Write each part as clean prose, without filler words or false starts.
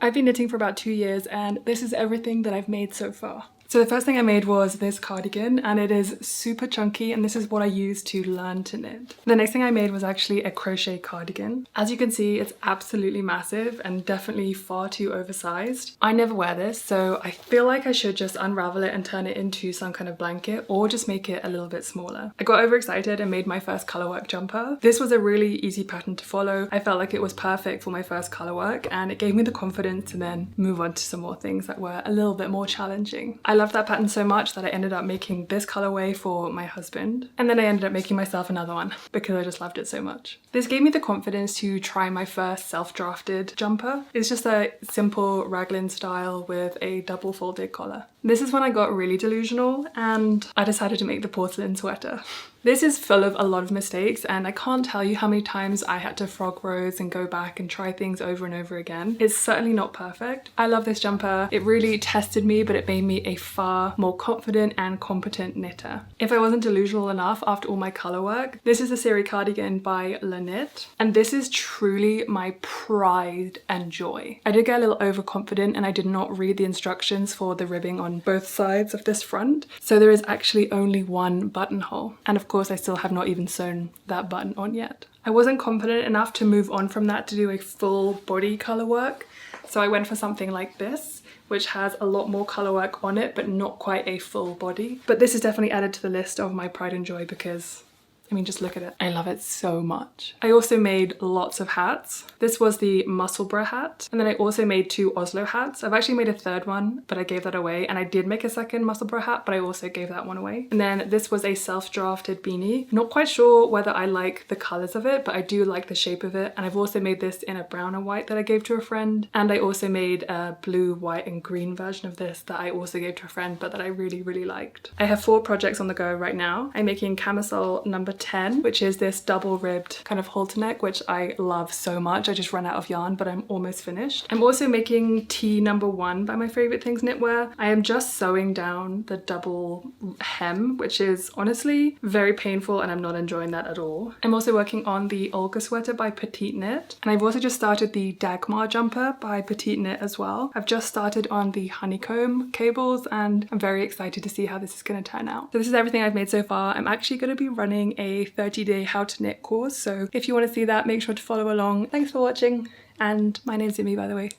I've been knitting for about 2 years and this is everything that I've made so far. So the first thing I made was this cardigan and it is super chunky and this is what I used to learn to knit. The next thing I made was actually a crochet cardigan. As you can see, it's absolutely massive and definitely far too oversized. I never wear this, so I feel like I should just unravel it and turn it into some kind of blanket or just make it a little bit smaller. I got overexcited and made my first colorwork jumper. This was a really easy pattern to follow. I felt like it was perfect for my first colorwork and it gave me the confidence to then move on to some more things that were a little bit more challenging. I loved that pattern so much that I ended up making this colorway for my husband, and then I ended up making myself another one because I just loved it so much. This gave me the confidence to try my first self-drafted jumper. It's just a simple raglan style with a double folded collar. This is when I got really delusional and I decided to make the porcelain sweater. This is full of a lot of mistakes and I can't tell you how many times I had to frog rose and go back and try things over and over again. It's certainly not perfect. I love this jumper. It really tested me, but it made me a far more confident and competent knitter. If I wasn't delusional enough after all my color work, this is a Siri cardigan by Lanit and this is truly my pride and joy. I did get a little overconfident and I did not read the instructions for the ribbing on both sides of this front, so there is actually only one buttonhole, and of course I still have not even sewn that button on yet. I wasn't confident enough to move on from that to do a full body color work, so I went for something like this, which has a lot more color work on it but not quite a full body. But this is definitely added to the list of my pride and joy because I mean, just look at it. I love it so much. I also made lots of hats. This was the Musselburgh hat. And then I also made 2 Oslo hats. I've actually made a third one, but I gave that away. And I did make a second Musselburgh hat, but I also gave that one away. And then this was a self-drafted beanie. Not quite sure whether I like the colors of it, but I do like the shape of it. And I've also made this in a brown and white that I gave to a friend. And I also made a blue, white, and green version of this that I also gave to a friend, but that I really, really liked. I have 4 projects on the go right now. I'm making camisole number 10, which is this double ribbed kind of halter neck, which I love so much. I just ran out of yarn, but I'm almost finished. I'm also making tee number 1 by My Favorite Things Knitwear. I am just sewing down the double hem, which is honestly very painful and I'm not enjoying that at all. I'm also working on the Olga sweater by Petite Knit, and I've also just started the Dagmar jumper by Petite Knit as well. I've just started on the honeycomb cables and I'm very excited to see how this is going to turn out. So this is everything I've made so far. I'm actually going to be running a 30-day how to knit course, so if you want to see that, make sure to follow along. Thanks for watching, and my name's Imi, by the way.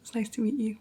It's nice to meet you.